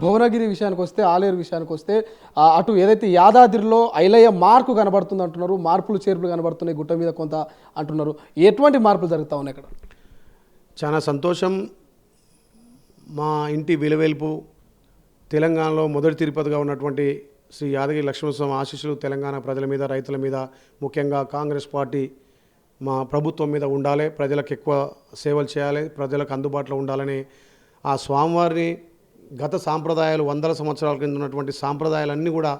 భువనగిరి విషయానికి వస్తే, ఆలేరు విషయానికి వస్తే అటు ఏదైతే యాదాద్రిలో ఐలయ్య మార్కు కనబడుతుంది అంటున్నారు, మార్పులు చేర్పులు కనబడుతున్నాయి గుట్ట మీద కొంత అంటున్నారు. ఎటువంటి మార్పులు జరుగుతూ ఉన్నాయి ఇక్కడ? చాలా సంతోషం. మా ఇంటి విలువెల్పు తెలంగాణలో మొదటి తిరుపతిగా ఉన్నటువంటి శ్రీ యాదగిరి లక్ష్మణస్వామి ఆశీస్సులు తెలంగాణ ప్రజల మీద, రైతుల మీద, ముఖ్యంగా కాంగ్రెస్ పార్టీ మా ప్రభుత్వం మీద ఉండాలి. ప్రజలకు ఎక్కువ సేవలు చేయాలి, ప్రజలకు అందుబాటులో ఉండాలని ఆ స్వామివారిని గత సాంప్రదాయాలు, వందల సంవత్సరాల కింద ఉన్నటువంటి సాంప్రదాయాలన్నీ కూడా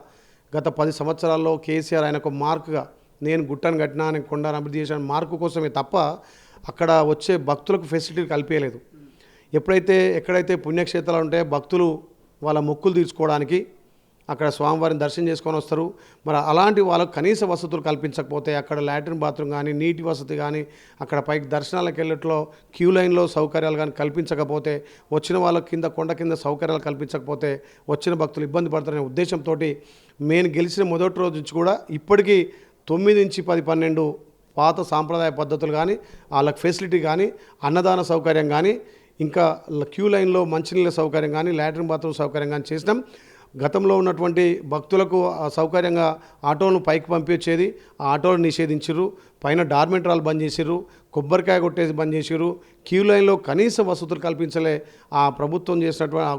గత 10 సంవత్సరాల్లో కేసీఆర్ ఆయనకు మార్కుగా నేను గుట్టను కట్టినా, నేను కొండను అభివృద్ధి చేశాను మార్కు కోసమే తప్ప అక్కడ వచ్చే భక్తులకు ఫెసిలిటీ కల్పించలేదు. ఎక్కడైతే పుణ్యక్షేత్రాలు ఉంటాయో భక్తులు వాళ్ళ మొక్కులు తీర్చుకోవడానికి అక్కడ స్వామివారిని దర్శనం చేసుకొని వస్తారు. మరి అలాంటి వాళ్ళకు కనీస వసతులు కల్పించకపోతే, అక్కడ లాట్రిన్ బాత్రూమ్ కానీ, నీటి వసతి కానీ, అక్కడ పైకి దర్శనాలకు వెళ్ళట్లో క్యూ లైన్లో సౌకర్యాలు కానీ కల్పించకపోతే, వచ్చిన వాళ్ళకి కొండ కింద సౌకర్యాలు కల్పించకపోతే వచ్చిన భక్తులు ఇబ్బంది పడతారనే ఉద్దేశంతో నేను గెలిచిన మొదటి రోజు నుంచి కూడా ఇప్పటికీ 9 నుంచి 10, 12 పాత సాంప్రదాయ పద్ధతులు కానీ, వాళ్ళకి ఫెసిలిటీ కానీ, అన్నదాన సౌకర్యం కానీ, ఇంకా క్యూ లైన్లో మంచినీళ్ళ సౌకర్యం కానీ, లాట్రిన్ బాత్రూమ్ సౌకర్యం కానీ చేసినాం. గతంలో ఉన్నటువంటి భక్తులకు సౌకర్యంగా ఆటోలను పైకి పంపించేది, ఆ ఆటోలు నిషేధించారు, పైన డార్మెంట్రాలు బంద్ చేసిర్రు, కొబ్బరికాయ కొట్టేసి బంద్ చేసిర్రు, క్యూ లైన్లో కనీస వసతులు కల్పించలే.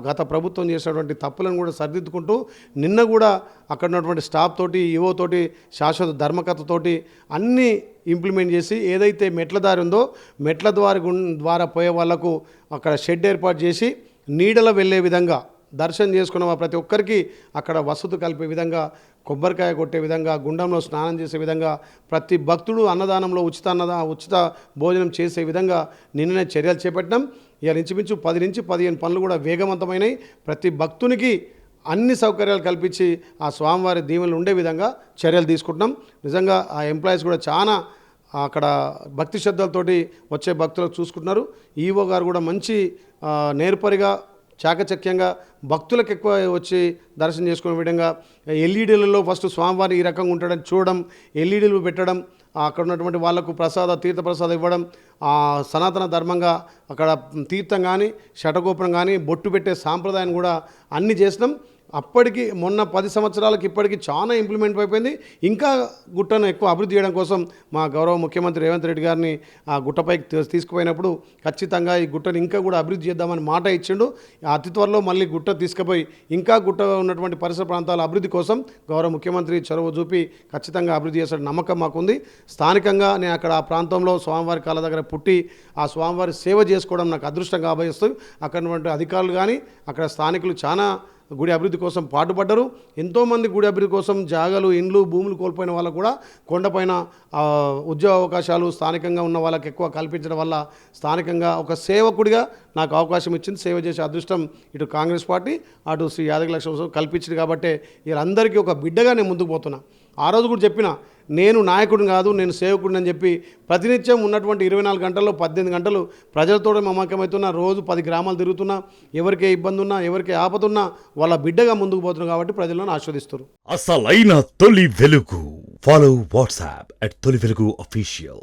గత ప్రభుత్వం చేసినటువంటి తప్పులను కూడా సరిదిద్దుకుంటూ నిన్న కూడా అక్కడ ఉన్నటువంటి స్టాఫ్ తోటి, ఈవో తోటి, శాశ్వత ధర్మకర్తతోటి అన్నీ ఇంప్లిమెంట్ చేసి ఏదైతే మెట్ల దారి ఉందో మెట్ల ద్వారా పోయే వాళ్లకు అక్కడ షెడ్ ఏర్పాటు చేసి నీడలో వెళ్ళే విధంగా దర్శనం చేసుకున్న ప్రతి ఒక్కరికి అక్కడ వసతి కలిపే విధంగా, కొబ్బరికాయ కొట్టే విధంగా, గుండంలో స్నానం చేసే విధంగా, ప్రతి భక్తుడు అన్నదానంలో ఉచిత భోజనం చేసే విధంగా నిన్ననే చర్యలు చేపట్టినాం. ఇవాళ ఇంచుమించు 10 నుంచి 15 పనులు కూడా వేగవంతమైనవి. ప్రతి భక్తునికి అన్ని సౌకర్యాలు కల్పించి ఆ స్వామివారి దీవెనలు ఉండే విధంగా చర్యలు తీసుకుంటున్నాం. నిజంగా ఆ ఎంప్లాయీస్ కూడా చాలా అక్కడ భక్తి శ్రద్ధలతోటి వచ్చే భక్తులకు చూసుకుంటున్నారు. ఈవో గారు కూడా మంచి నేర్పరిగా, చాకచక్యంగా భక్తులకు ఎక్కువ వచ్చి దర్శనం చేసుకునే విధంగా ఎల్ఈడీలలో ఫస్ట్ స్వామివారి ఈ రకంగా ఉంటాడని చూడడం, ఎల్ఈడీలు పెట్టడం, అక్కడ ఉన్నటువంటి వాళ్లకు తీర్థ ప్రసాదం ఇవ్వడం, సనాతన ధర్మంగా అక్కడ తీర్థం కానీ, షటగోపురం కానీ, బొట్టు పెట్టే సాంప్రదాయాన్ని కూడా అన్నీ చేసినాం. అప్పటికి మొన్న 10 సంవత్సరాలకి ఇప్పటికి చాలా ఇంప్లిమెంట్ అయిపోయింది. ఇంకా గుట్టను ఎక్కువ అభివృద్ధి చేయడం కోసం మా గౌరవ ముఖ్యమంత్రి రేవంత్ రెడ్డి గారిని ఆ గుట్టపైకి తీసుకుపోయినప్పుడు ఖచ్చితంగా ఈ గుట్టను ఇంకా కూడా అభివృద్ధి చేద్దామని మాట ఇచ్చిండు. అతి త్వరలో మళ్ళీ గుట్ట తీసుకుపోయి ఇంకా గుట్ట ఉన్నటువంటి పరిసర ప్రాంతాల అభివృద్ధి కోసం గౌరవ ముఖ్యమంత్రి చొరవ చూపి ఖచ్చితంగా అభివృద్ధి చేసే నమ్మకం మాకుంది. స్థానికంగా నేను అక్కడ ఆ ప్రాంతంలో స్వామివారి కాళ్ళ దగ్గర పుట్టి ఆ స్వామివారి సేవ చేసుకోవడం నాకు అదృష్టంగా అభయస్తుంది. అక్కడ ఉన్నటువంటి అధికారులు కానీ, అక్కడ స్థానికులు చాలా గుడి అభివృద్ధి కోసం పాటుపడ్డారు. ఎంతోమంది గుడి అభివృద్ధి కోసం జాగాలు, ఇండ్లు, భూములు కోల్పోయిన వాళ్ళకు కూడా కొండపైన ఉద్యోగ అవకాశాలు స్థానికంగా ఉన్న వాళ్ళకి ఎక్కువ కల్పించడం వల్ల స్థానికంగా ఒక సేవకుడిగా నాకు అవకాశం ఇచ్చింది. సేవ చేసే అదృష్టం ఇటు కాంగ్రెస్ పార్టీ, అటు శ్రీ యాదగిరి లక్ష్మణస్వామి కల్పించింది. కాబట్టి వీళ్ళందరికీ ఒక బిడ్డగా నేను ముందుకు పోతున్నా. ఆ రోజు కూడా చెప్పిన, నేను నాయకుడిని కాదు, నేను సేవకుడిని అని చెప్పి ప్రతినిత్యం ఉన్నటువంటి 24 గంటల్లో 18 గంటలు ప్రజలతో మమకమవుతున్నా. రోజు 10 గ్రామాలు తిరుగుతున్నా. ఎవరికే ఇబ్బంది ఉన్నా, ఎవరికే ఆపదున్నా వాళ్ళ బిడ్డగా ముందుకు పోతున్నా. కాబట్టి ప్రజలను ఆస్వాదిస్తారు. అసలైన తొలి వెలుగు. ఫాలో వాట్సాప్ @తొలి వెలుగు official.